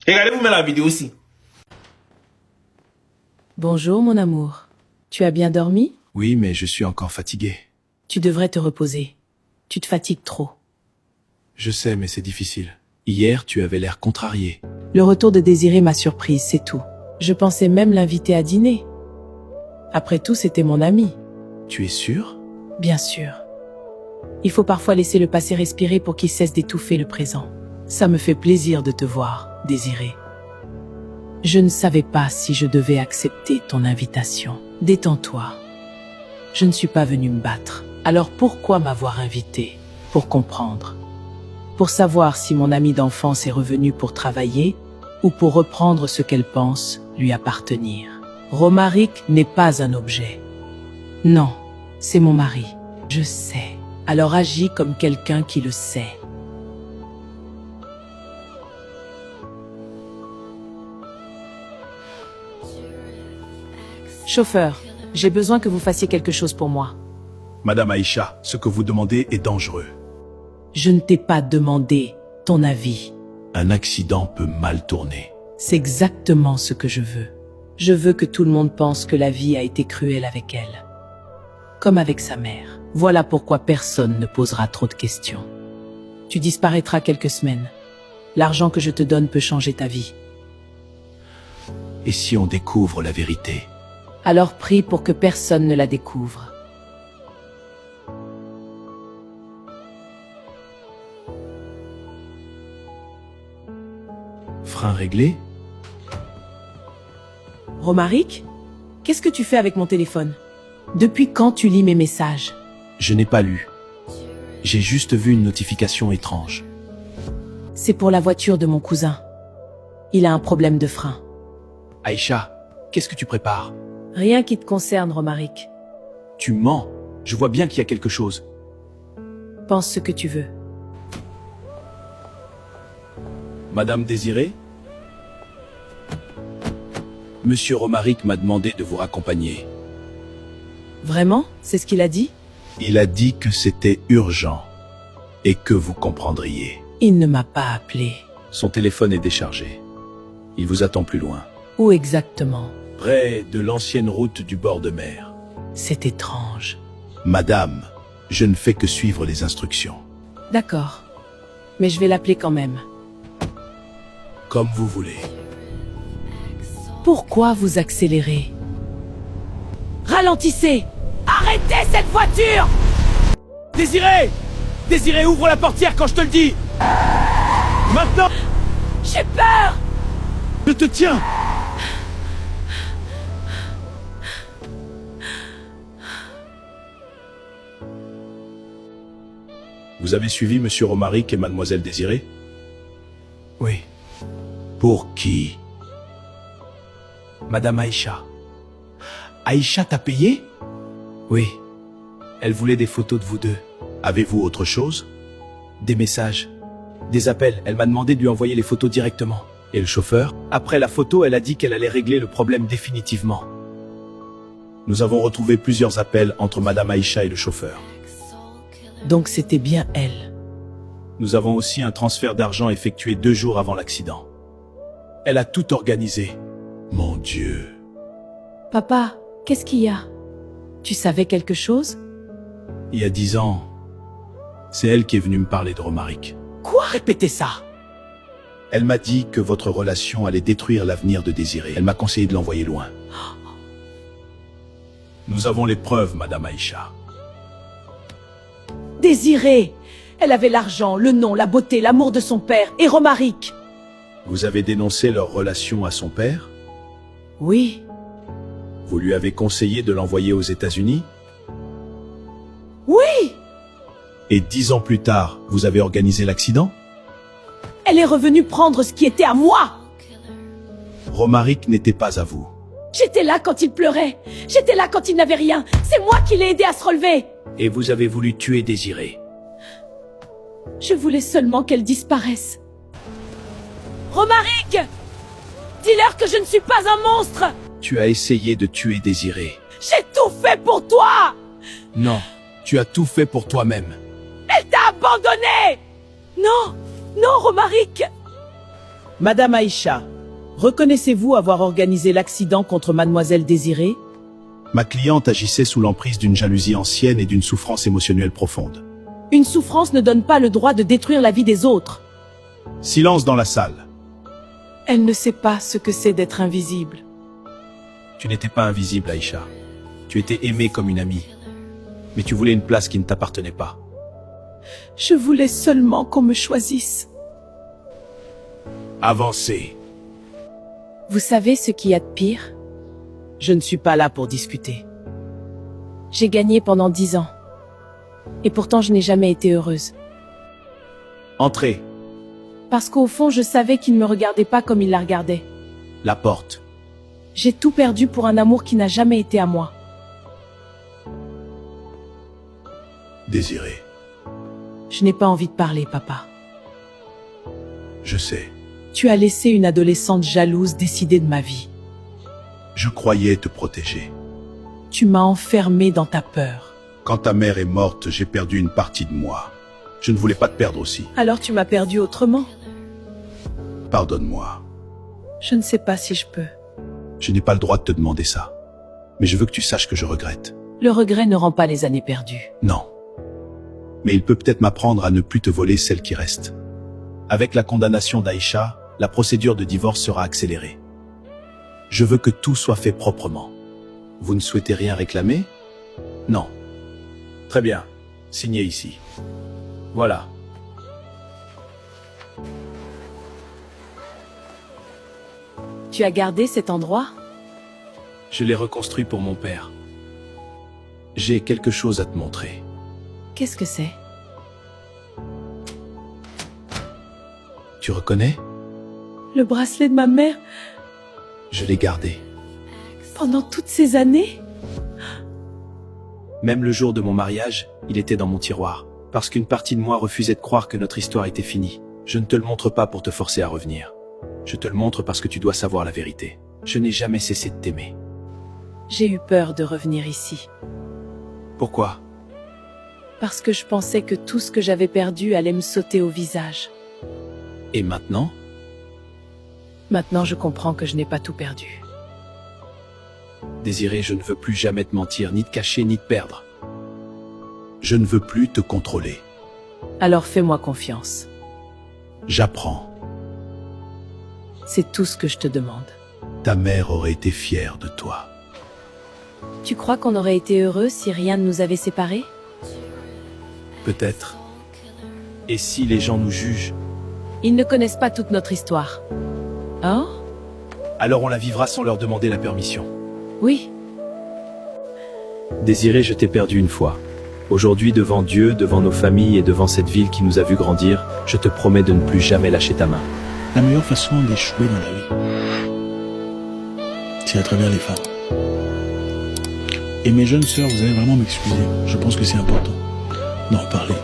Regardez-vous même la vidéo aussi. Bonjour mon amour. Tu as bien dormi? Oui, mais je suis encore fatigué. Tu devrais te reposer. Tu te fatigues trop. Je sais, mais c'est difficile. Hier, tu avais l'air contrarié. Le retour de Désiré m'a surprise, c'est tout. Je pensais même l'inviter à dîner. Après tout, c'était mon ami. Tu es sûr? Bien sûr. Il faut parfois laisser le passé respirer pour qu'il cesse d'étouffer le présent. Ça me fait plaisir de te voir, Désiré. Je ne savais pas si je devais accepter ton invitation. Détends-toi. Je ne suis pas venu me battre. Alors pourquoi m'avoir invité? Pour comprendre. Pour savoir si mon amie d'enfance est revenue pour travailler ou pour reprendre ce qu'elle pense lui appartenir. Romaric n'est pas un objet. Non, c'est mon mari. Je sais. Alors agis comme quelqu'un qui le sait. Chauffeur, j'ai besoin que vous fassiez quelque chose pour moi. Madame Aïcha, ce que vous demandez est dangereux. Je ne t'ai pas demandé ton avis. Un accident peut mal tourner. C'est exactement ce que je veux. Je veux que tout le monde pense que la vie a été cruelle avec elle. Comme avec sa mère. Voilà pourquoi personne ne posera trop de questions. Tu disparaîtras quelques semaines. L'argent que je te donne peut changer ta vie. Et si on découvre la vérité? Alors prie pour que personne ne la découvre. Frein réglé? Romaric, qu'est-ce que tu fais avec mon téléphone? Depuis quand tu lis mes messages? Je n'ai pas lu. J'ai juste vu une notification étrange. C'est pour la voiture de mon cousin. Il a un problème de frein. Aïcha, qu'est-ce que tu prépares? Rien qui te concerne, Romaric. Tu mens. Je vois bien qu'il y a quelque chose. Pense ce que tu veux. Madame Désirée? Monsieur Romaric m'a demandé de vous raccompagner. Vraiment? C'est ce qu'il a dit? Il a dit que c'était urgent et que vous comprendriez. Il ne m'a pas appelé. Son téléphone est déchargé. Il vous attend plus loin. Où exactement? Près de l'ancienne route du bord de mer. C'est étrange. Madame, je ne fais que suivre les instructions. D'accord. Mais je vais l'appeler quand même. Comme vous voulez. Pourquoi vous accélérez? Ralentissez! Arrêtez cette voiture! Désiré! Désiré, ouvre la portière quand je te le dis! Maintenant! J'ai peur! Je te tiens! Vous avez suivi Monsieur Romaric et Mademoiselle Désirée? Oui. Pour qui? Madame Aïcha. Aïcha t'a payé? Oui. Elle voulait des photos de vous deux. Avez-vous autre chose? Des messages. Des appels. Elle m'a demandé de lui envoyer les photos directement. Et le chauffeur? Après la photo, elle a dit qu'elle allait régler le problème définitivement. Nous avons retrouvé plusieurs appels entre Madame Aïcha et le chauffeur. Donc c'était bien elle. Nous avons aussi un transfert d'argent effectué 2 jours avant l'accident. Elle a tout organisé. Mon Dieu. Papa, qu'est-ce qu'il y a? Tu savais quelque chose? Il y a 10 ans, c'est elle qui est venue me parler de Romaric. Quoi? Répétez ça! Elle m'a dit que votre relation allait détruire l'avenir de Désiré. Elle m'a conseillé de l'envoyer loin. Nous avons les preuves, Madame Aïcha. Désirée! Elle avait l'argent, le nom, la beauté, l'amour de son père et Romaric. Vous avez dénoncé leur relation à son père? Oui. Vous lui avez conseillé de l'envoyer aux États-Unis? Oui! Et 10 ans plus tard, vous avez organisé l'accident? Elle est revenue prendre ce qui était à moi! Romaric n'était pas à vous. J'étais là quand il pleurait. J'étais là quand il n'avait rien. C'est moi qui l'ai aidé à se relever. Et vous avez voulu tuer Désiré. Je voulais seulement qu'elle disparaisse. Romaric! Dis-leur que je ne suis pas un monstre! Tu as essayé de tuer Désiré. J'ai tout fait pour toi! Non, tu as tout fait pour toi-même. Elle t'a abandonné! Non! Non, Romaric! Madame Aïcha, reconnaissez-vous avoir organisé l'accident contre mademoiselle Désirée? Ma cliente agissait sous l'emprise d'une jalousie ancienne et d'une souffrance émotionnelle profonde. Une souffrance ne donne pas le droit de détruire la vie des autres. Silence dans la salle. Elle ne sait pas ce que c'est d'être invisible. Tu n'étais pas invisible, Aïcha. Tu étais aimée comme une amie. Mais tu voulais une place qui ne t'appartenait pas. Je voulais seulement qu'on me choisisse. Avancez. Vous savez ce qu'il y a de pire? Je ne suis pas là pour discuter. J'ai gagné pendant 10 ans. Et pourtant je n'ai jamais été heureuse. Entrez. Parce qu'au fond je savais qu'il ne me regardait pas comme il la regardait. La porte. J'ai tout perdu pour un amour qui n'a jamais été à moi. Désirée. Je n'ai pas envie de parler, papa. Je sais. Tu as laissé une adolescente jalouse décider de ma vie. Je croyais te protéger. Tu m'as enfermé dans ta peur. Quand ta mère est morte, j'ai perdu une partie de moi. Je ne voulais pas te perdre aussi. Alors tu m'as perdu autrement. Pardonne-moi. Je ne sais pas si je peux. Je n'ai pas le droit de te demander ça. Mais je veux que tu saches que je regrette. Le regret ne rend pas les années perdues. Non. Mais il peut peut-être m'apprendre à ne plus te voler celle qui reste. Avec la condamnation d'Aïcha, la procédure de divorce sera accélérée. Je veux que tout soit fait proprement. Vous ne souhaitez rien réclamer? Non. Très bien. Signez ici. Voilà. Tu as gardé cet endroit? Je l'ai reconstruit pour mon père. J'ai quelque chose à te montrer. Qu'est-ce que c'est? Tu reconnais? Le bracelet de ma mère Je l'ai gardé. pendant toutes ces années? Même le jour de mon mariage, il était dans mon tiroir. Parce qu'une partie de moi refusait de croire que notre histoire était finie. Je ne te le montre pas pour te forcer à revenir. Je te le montre parce que tu dois savoir la vérité. Je n'ai jamais cessé de t'aimer. J'ai eu peur de revenir ici. Pourquoi? Parce que je pensais que tout ce que j'avais perdu allait me sauter au visage. Et maintenant? Maintenant, je comprends que je n'ai pas tout perdu. Désirée, je ne veux plus jamais te mentir, ni te cacher, ni te perdre. Je ne veux plus te contrôler. Alors fais-moi confiance. J'apprends. C'est tout ce que je te demande. Ta mère aurait été fière de toi. Tu crois qu'on aurait été heureux si rien ne nous avait séparés? Peut-être. Et si les gens nous jugent? Ils ne connaissent pas toute notre histoire. Oh? Alors on la vivra sans leur demander la permission. Oui. Désirée, je t'ai perdu une fois. Aujourd'hui, devant Dieu, devant nos familles et devant cette ville qui nous a vu grandir, je te promets de ne plus jamais lâcher ta main. La meilleure façon d'échouer dans la vie, c'est à travers les femmes. Et mes jeunes sœurs, vous allez vraiment m'excuser. Je pense que c'est important d'en parler.